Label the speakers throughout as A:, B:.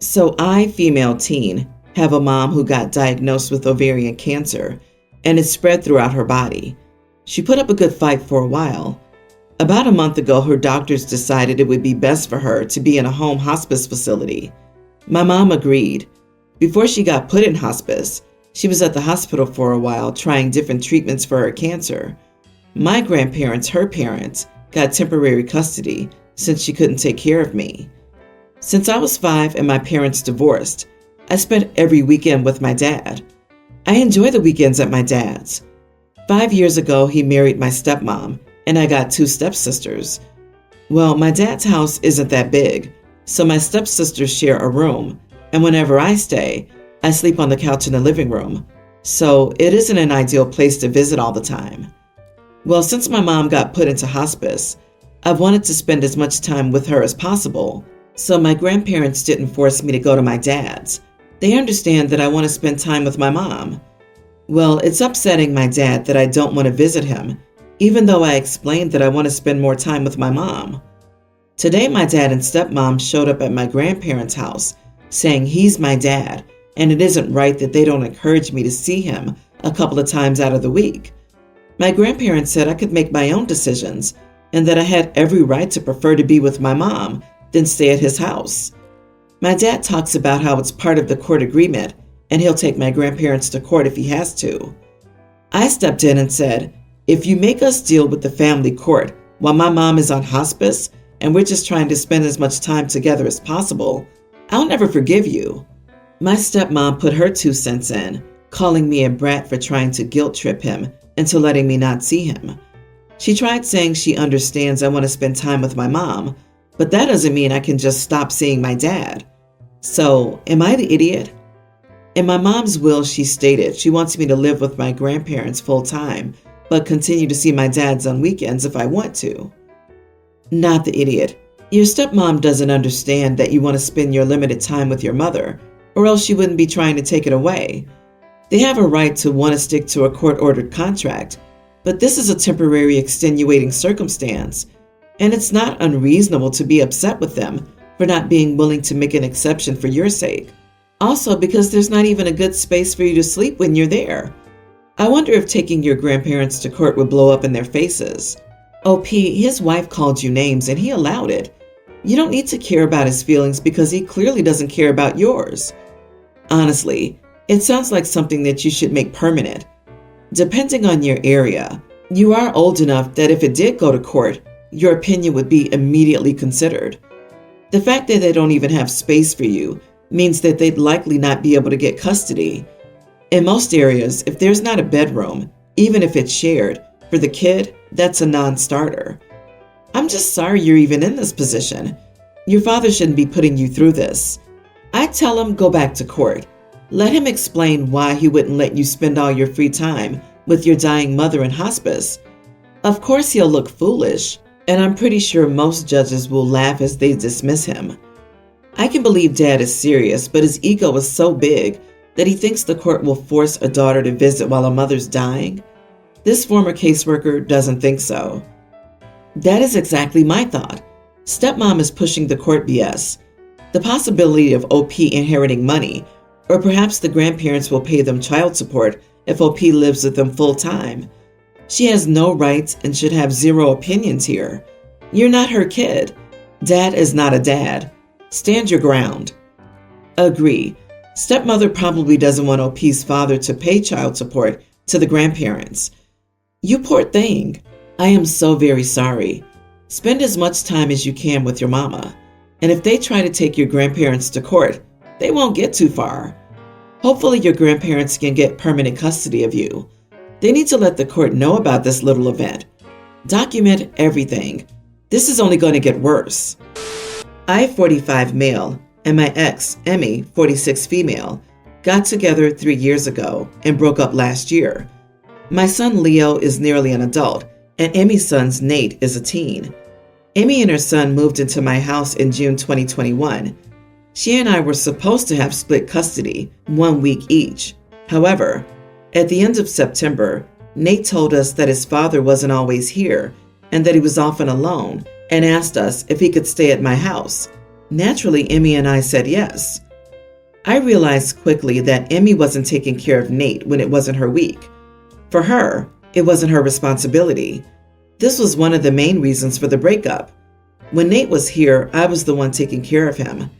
A: So I, female teen, have a mom who got diagnosed with ovarian cancer, and it spread throughout her body. She put up a good fight for a while. About a month ago, her doctors decided it would be best for her to be in a home hospice facility. My mom agreed. Before she got put in hospice, she was at the hospital for a while trying different treatments for her cancer. My grandparents, her parents, got temporary custody since she couldn't take care of me. Since I was 5 and my parents divorced, I spent every weekend with my dad. I enjoy the weekends at my dad's. 5 years ago, he married my stepmom, and I got 2 stepsisters. Well, my dad's house isn't that big, so my stepsisters share a room, and whenever I stay, I sleep on the couch in the living room, so it isn't an ideal place to visit all the time. Well, since my mom got put into hospice, I've wanted to spend as much time with her as possible, so my grandparents didn't force me to go to my dad's. They understand that I want to spend time with my mom. Well, it's upsetting my dad that I don't want to visit him, even though I explained that I want to spend more time with my mom. Today, my dad and stepmom showed up at my grandparents' house, saying he's my dad, and it isn't right that they don't encourage me to see him a couple of times out of the week. My grandparents said I could make my own decisions and that I had every right to prefer to be with my mom than stay at his house. My dad talks about how it's part of the court agreement and he'll take my grandparents to court if he has to. I stepped in and said, if you make us deal with the family court while my mom is on hospice and we're just trying to spend as much time together as possible, I'll never forgive you. My stepmom put her 2 cents in, calling me a brat for trying to guilt trip him into letting me not see him. She tried saying she understands I want to spend time with my mom, but that doesn't mean I can just stop seeing my dad. So, am I the idiot? In my mom's will, she stated she wants me to live with my grandparents full time, but continue to see my dads on weekends if I want to. Not the idiot. Your stepmom doesn't understand that you want to spend your limited time with your mother, or else she wouldn't be trying to take it away. They have a right to want to stick to a court-ordered contract, but this is a temporary extenuating circumstance, and it's not unreasonable to be upset with them for not being willing to make an exception for your sake. Also, because there's not even a good space for you to sleep when you're there. I wonder if taking your grandparents to court would blow up in their faces. OP, his wife called you names and he allowed it. You don't need to care about his feelings because he clearly doesn't care about yours. Honestly, it sounds like something that you should make permanent. Depending on your area, you are old enough that if it did go to court, your opinion would be immediately considered. The fact that they don't even have space for you means that they'd likely not be able to get custody. In most areas, if there's not a bedroom, even if it's shared, for the kid, that's a non-starter. I'm just sorry you're even in this position. Your father shouldn't be putting you through this. I'd tell him go back to court. Let him explain why he wouldn't let you spend all your free time with your dying mother in hospice. Of course he'll look foolish, and I'm pretty sure most judges will laugh as they dismiss him. I can believe Dad is serious, but his ego is so big that he thinks the court will force a daughter to visit while a mother's dying. This former caseworker doesn't think so. That is exactly my thought. Stepmom is pushing the court BS. The possibility of OP inheriting money, or perhaps the grandparents will pay them child support if OP lives with them full time. She has no rights and should have zero opinions here. You're not her kid. Dad is not a dad. Stand your ground. Agree. Stepmother probably doesn't want OP's father to pay child support to the grandparents. You poor thing. I am so very sorry. Spend as much time as you can with your mama. And if they try to take your grandparents to court, they won't get too far. Hopefully your grandparents can get permanent custody of you. They need to let the court know about this little event. Document everything. This is only going to get worse. I, 45 male, and my ex, Emmy, 46 female, got together 3 years ago and broke up last year. My son Leo is nearly an adult, and Emmy's son Nate is a teen. Emmy and her son moved into my house in June 2021. She and I were supposed to have split custody, 1 week each. However, at the end of September, Nate told us that his father wasn't always here and that he was often alone and asked us if he could stay at my house. Naturally, Emmy and I said yes. I realized quickly that Emmy wasn't taking care of Nate when it wasn't her week. For her, it wasn't her responsibility. This was one of the main reasons for the breakup. When Nate was here, I was the one taking care of him.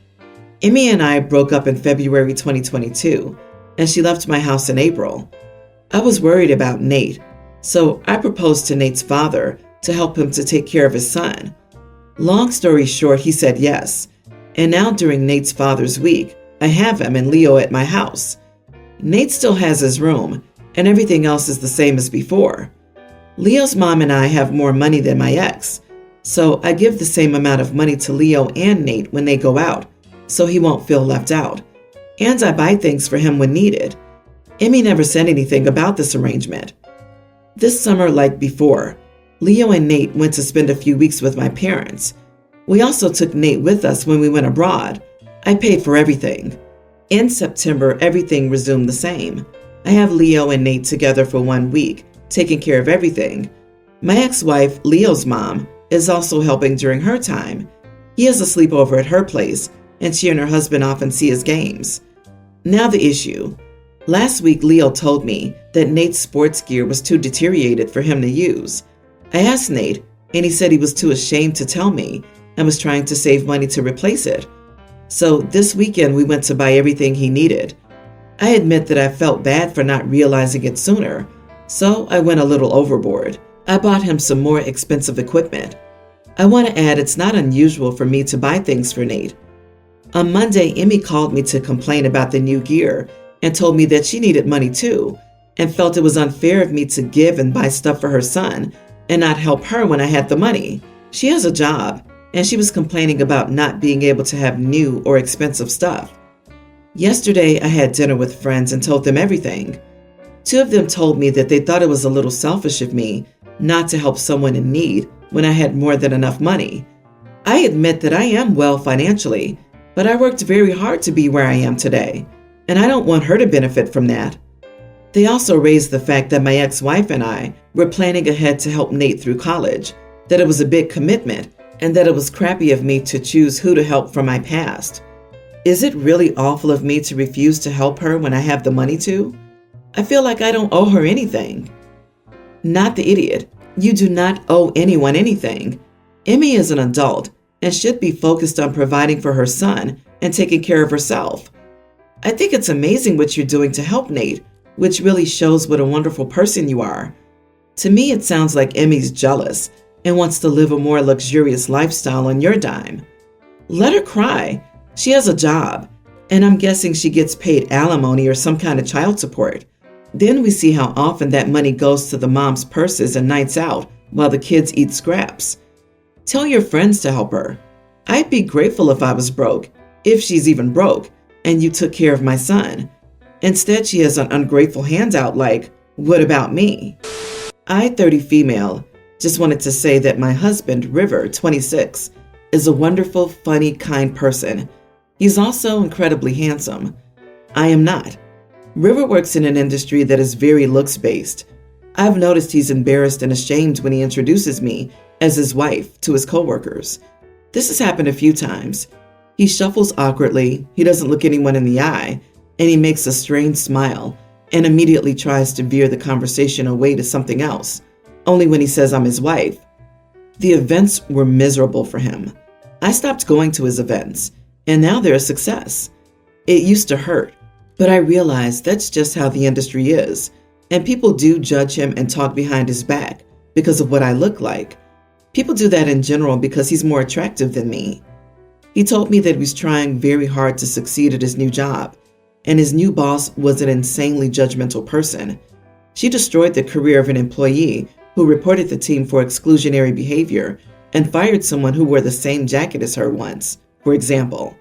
A: Emmy and I broke up in February 2022, and she left my house in April. I was worried about Nate, so I proposed to Nate's father to help him to take care of his son. Long story short, he said yes, and now during Nate's father's week, I have him and Leo at my house. Nate still has his room, and everything else is the same as before. Leo's mom and I have more money than my ex, so I give the same amount of money to Leo and Nate when they go out, so he won't feel left out. And I buy things for him when needed. Emmy never said anything about this arrangement. This summer, like before, Leo and Nate went to spend a few weeks with my parents. We also took Nate with us when we went abroad. I paid for everything. In September, everything resumed the same. I have Leo and Nate together for 1 week, taking care of everything. My ex-wife, Leo's mom, is also helping during her time. He has a sleepover at her place, and she and her husband often see his games. Now the issue. Last week, Leo told me that Nate's sports gear was too deteriorated for him to use. I asked Nate, and he said he was too ashamed to tell me and was trying to save money to replace it. So this weekend, we went to buy everything he needed. I admit that I felt bad for not realizing it sooner, so I went a little overboard. I bought him some more expensive equipment. I want to add it's not unusual for me to buy things for Nate. On Monday, Emmy called me to complain about the new gear and told me that she needed money too and felt it was unfair of me to give and buy stuff for her son and not help her when I had the money. She has a job, and she was complaining about not being able to have new or expensive stuff. Yesterday, I had dinner with friends and told them everything. 2 of them told me that they thought it was a little selfish of me not to help someone in need when I had more than enough money. I admit that I am well financially, but I worked very hard to be where I am today, and I don't want her to benefit from that. They also raised the fact that my ex-wife and I were planning ahead to help Nate through college, that it was a big commitment, and that it was crappy of me to choose who to help from my past. Is it really awful of me to refuse to help her when I have the money to? I feel like I don't owe her anything. Not the idiot. You do not owe anyone anything. Emmy is an adult and should be focused on providing for her son and taking care of herself. I think it's amazing what you're doing to help Nate, which really shows what a wonderful person you are. To me, it sounds like Emmy's jealous and wants to live a more luxurious lifestyle on your dime. Let her cry. She has a job, and I'm guessing she gets paid alimony or some kind of child support. Then we see how often that money goes to the mom's purses and nights out while the kids eat scraps. Tell your friends to help her. I'd be grateful if I was broke, if she's even broke, and you took care of my son. Instead, she has an ungrateful handout like, what about me? I, 30 female, just wanted to say that my husband, River, 26, is a wonderful, funny, kind person. He's also incredibly handsome. I am not. River works in an industry that is very looks-based. I've noticed he's embarrassed and ashamed when he introduces me as his wife to his coworkers. This has happened a few times. He shuffles awkwardly, he doesn't look anyone in the eye, and he makes a strange smile and immediately tries to veer the conversation away to something else, only when he says I'm his wife. The events were miserable for him. I stopped going to his events, and now they're a success. It used to hurt, but I realized that's just how the industry is, and people do judge him and talk behind his back because of what I look like. People do that in general because he's more attractive than me. He told me that he was trying very hard to succeed at his new job, and his new boss was an insanely judgmental person. She destroyed the career of an employee who reported the team for exclusionary behavior and fired someone who wore the same jacket as her once, for example.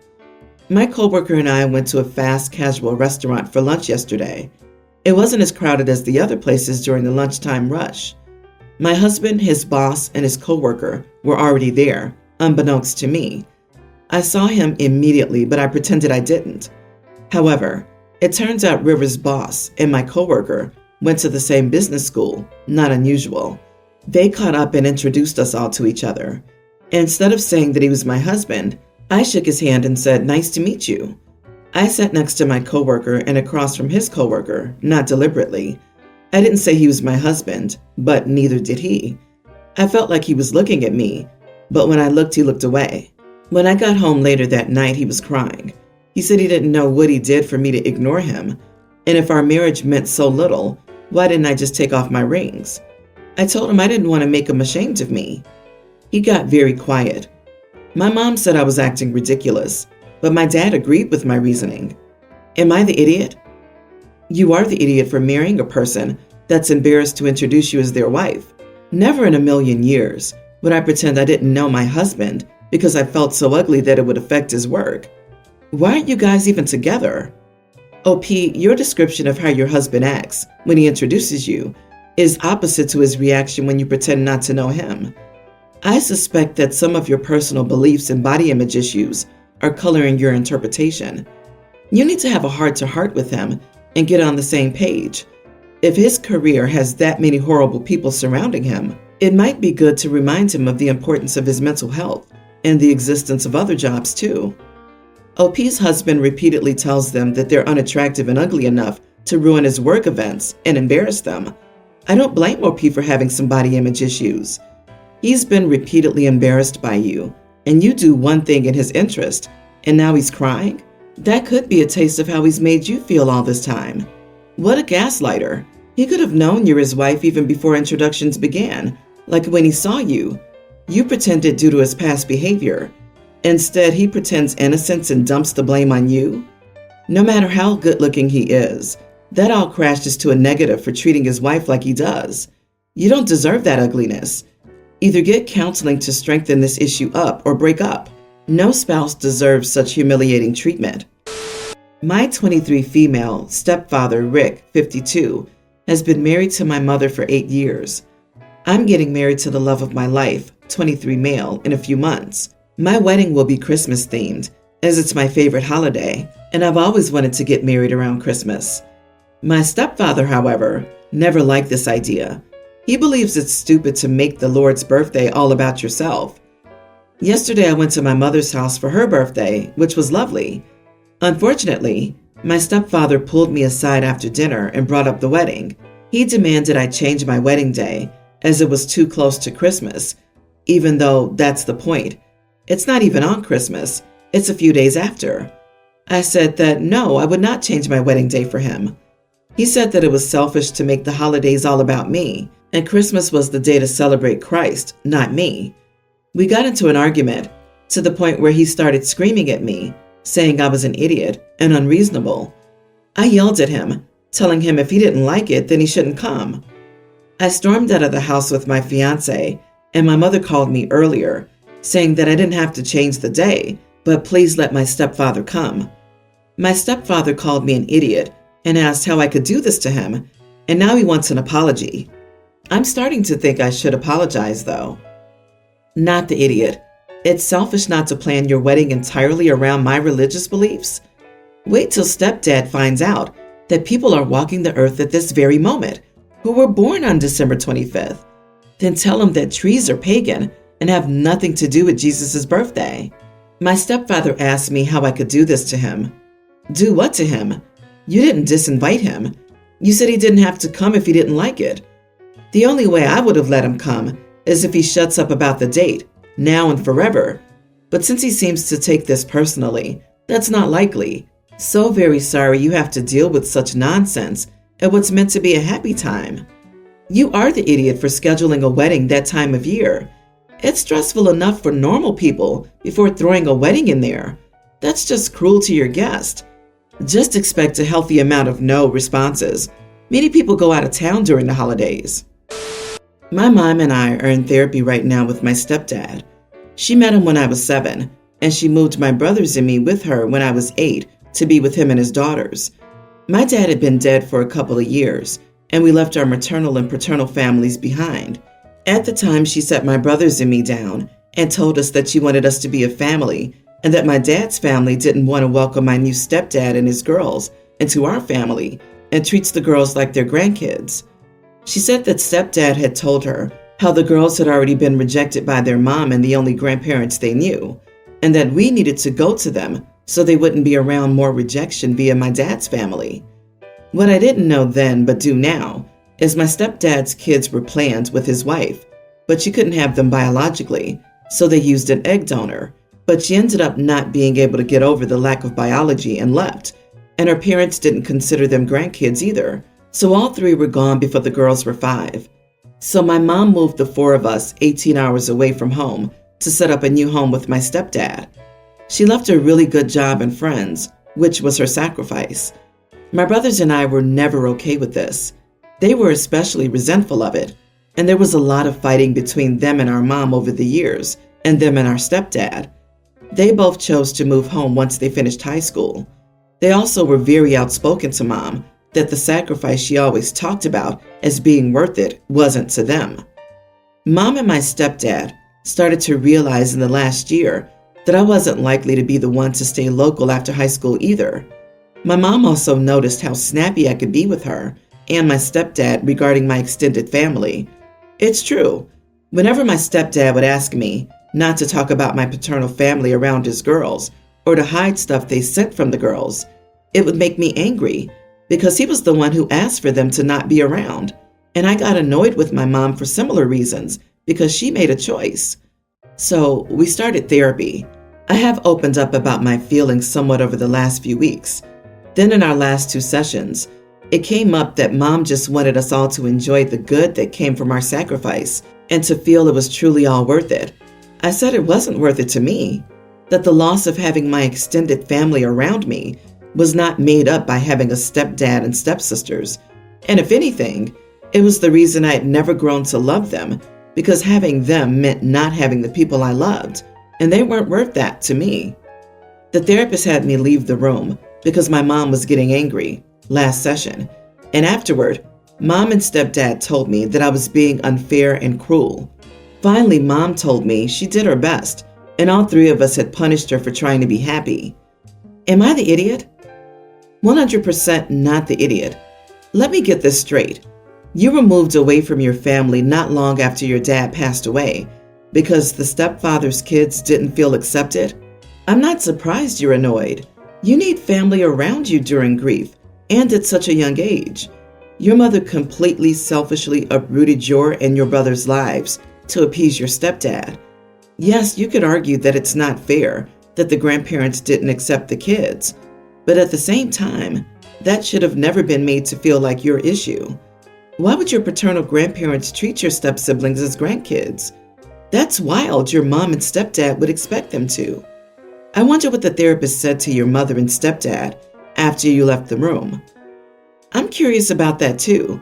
A: My coworker and I went to a fast casual restaurant for lunch yesterday. It wasn't as crowded as the other places during the lunchtime rush. My husband, his boss, and his coworker were already there, unbeknownst to me. I saw him immediately, but I pretended I didn't. However, it turns out River's boss and my coworker went to the same business school, not unusual. They caught up and introduced us all to each other. Instead of saying that he was my husband, I shook his hand and said, "Nice to meet you." I sat next to my coworker and across from his coworker, not deliberately. I didn't say he was my husband, but neither did he. I felt like he was looking at me, but when I looked, he looked away. When I got home later that night, he was crying. He said he didn't know what he did for me to ignore him, and if our marriage meant so little, why didn't I just take off my rings? I told him I didn't want to make him ashamed of me. He got very quiet. My mom said I was acting ridiculous, but my dad agreed with my reasoning. Am I the idiot? You are the idiot for marrying a person that's embarrassed to introduce you as their wife. Never in a million years would I pretend I didn't know my husband because I felt so ugly that it would affect his work. Why aren't you guys even together? OP, your description of how your husband acts when he introduces you is opposite to his reaction when you pretend not to know him. I suspect that some of your personal beliefs and body image issues are coloring your interpretation. You need to have a heart-to-heart with him and get on the same page. If his career has that many horrible people surrounding him, it might be good to remind him of the importance of his mental health and the existence of other jobs too. OP's husband repeatedly tells them that they're unattractive and ugly enough to ruin his work events and embarrass them. I don't blame OP for having some body image issues. He's been repeatedly embarrassed by you, and you do one thing in his interest, and now he's crying? That could be a taste of how he's made you feel all this time. What a gaslighter. He could have known you're his wife even before introductions began, like when he saw you. You pretended due to his past behavior. Instead, he pretends innocence and dumps the blame on you. No matter how good-looking he is, that all crashes to a negative for treating his wife like he does. You don't deserve that ugliness. Either get counseling to strengthen this issue up or break up. No spouse deserves such humiliating treatment. My 23 female stepfather, Rick, 52, has been married to my mother for 8 years. I'm getting married to the love of my life, 23 male, in a few months. My wedding will be Christmas themed, as it's my favorite holiday, and I've always wanted to get married around Christmas. My stepfather, however, never liked this idea. He believes it's stupid to make the Lord's birthday all about yourself. Yesterday, I went to my mother's house for her birthday, which was lovely. Unfortunately, my stepfather pulled me aside after dinner and brought up the wedding. He demanded I change my wedding day, as it was too close to Christmas, even though that's the point. It's not even on Christmas. It's a few days after. I said that no, I would not change my wedding day for him. He said that it was selfish to make the holidays all about me, and Christmas was the day to celebrate Christ, not me. We got into an argument, to the point where he started screaming at me, saying I was an idiot and unreasonable. I yelled at him, telling him if he didn't like it, then he shouldn't come. I stormed out of the house with my fiancé, and my mother called me earlier, saying that I didn't have to change the day, but please let my stepfather come. My stepfather called me an idiot and asked how I could do this to him, and now he wants an apology. I'm starting to think I should apologize, though. Not the idiot. It's selfish not to plan your wedding entirely around my religious beliefs. Wait till stepdad finds out that people are walking the earth at this very moment who were born on December 25th. Then tell him that trees are pagan and have nothing to do with Jesus' birthday. My stepfather asked me how I could do this to him. Do what to him? You didn't disinvite him. You said he didn't have to come if he didn't like it. The only way I would have let him come is if he shuts up about the date, now and forever. But since he seems to take this personally, that's not likely. So very sorry you have to deal with such nonsense at what's meant to be a happy time. You are the idiot for scheduling a wedding that time of year. It's stressful enough for normal people before throwing a wedding in there. That's just cruel to your guest. Just expect a healthy amount of no responses. Many people go out of town during the holidays. My mom and I are in therapy right now with my stepdad. She met him when I was 7, and she moved my brothers and me with her when I was 8 to be with him and his daughters. My dad had been dead for a couple of years, and we left our maternal and paternal families behind. At the time, she set my brothers and me down and told us that she wanted us to be a family and that my dad's family didn't want to welcome my new stepdad and his girls into our family and treats the girls like their grandkids. She said that stepdad had told her how the girls had already been rejected by their mom and the only grandparents they knew, and that we needed to go to them so they wouldn't be around more rejection via my dad's family. What I didn't know then but do now is my stepdad's kids were planned with his wife, but she couldn't have them biologically, so they used an egg donor. But she ended up not being able to get over the lack of biology and left, and her parents didn't consider them grandkids either, so all three were gone before the girls were 5. So my mom moved the 4 of us 18 hours away from home to set up a new home with my stepdad. She left a really good job and friends, which was her sacrifice. My brothers and I were never okay with this. They were especially resentful of it, and there was a lot of fighting between them and our mom over the years, and them and our stepdad. They both chose to move home once they finished high school. They also were very outspoken to Mom that the sacrifice she always talked about as being worth it wasn't to them. Mom and my stepdad started to realize in the last year that I wasn't likely to be the one to stay local after high school either. My mom also noticed how snappy I could be with her and my stepdad regarding my extended family. It's true. Whenever my stepdad would ask me not to talk about my paternal family around his girls or to hide stuff they sent from the girls, it would make me angry because he was the one who asked for them to not be around. And I got annoyed with my mom for similar reasons because she made a choice. So we started therapy. I have opened up about my feelings somewhat over the last few weeks. Then in our last 2 sessions, it came up that Mom just wanted us all to enjoy the good that came from our sacrifice and to feel it was truly all worth it. I said it wasn't worth it to me, that the loss of having my extended family around me was not made up by having a stepdad and stepsisters. And if anything, it was the reason I had never grown to love them, because having them meant not having the people I loved, and they weren't worth that to me. The therapist had me leave the room because my mom was getting angry last session, and afterward, Mom and stepdad told me that I was being unfair and cruel. Finally, Mom told me she did her best, and all 3 of us had punished her for trying to be happy. Am I the idiot? 100% not the idiot. Let me get this straight. You were moved away from your family not long after your dad passed away because the stepfather's kids didn't feel accepted? I'm not surprised you're annoyed. You need family around you during grief, and at such a young age. Your mother completely selfishly uprooted your and your brother's lives to appease your stepdad. Yes, you could argue that it's not fair that the grandparents didn't accept the kids, but at the same time, that should have never been made to feel like your issue. Why would your paternal grandparents treat your step-siblings as grandkids? That's wild your mom and stepdad would expect them to. I wonder what the therapist said to your mother and stepdad after you left the room. I'm curious about that too.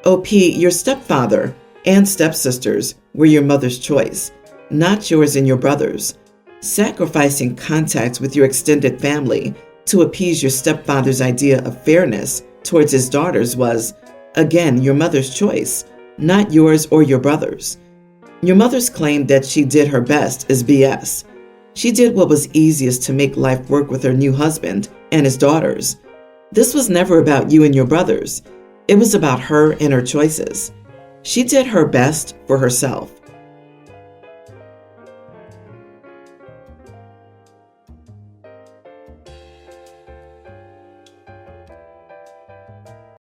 A: OP, your stepfather and stepsisters were your mother's choice, not yours and your brother's. Sacrificing contact with your extended family to appease your stepfather's idea of fairness towards his daughters was, again, your mother's choice, not yours or your brother's. Your mother's claim that she did her best is BS. She did what was easiest to make life work with her new husband and his daughters. This was never about you and your brothers. It was about her and her choices. She did her best for herself.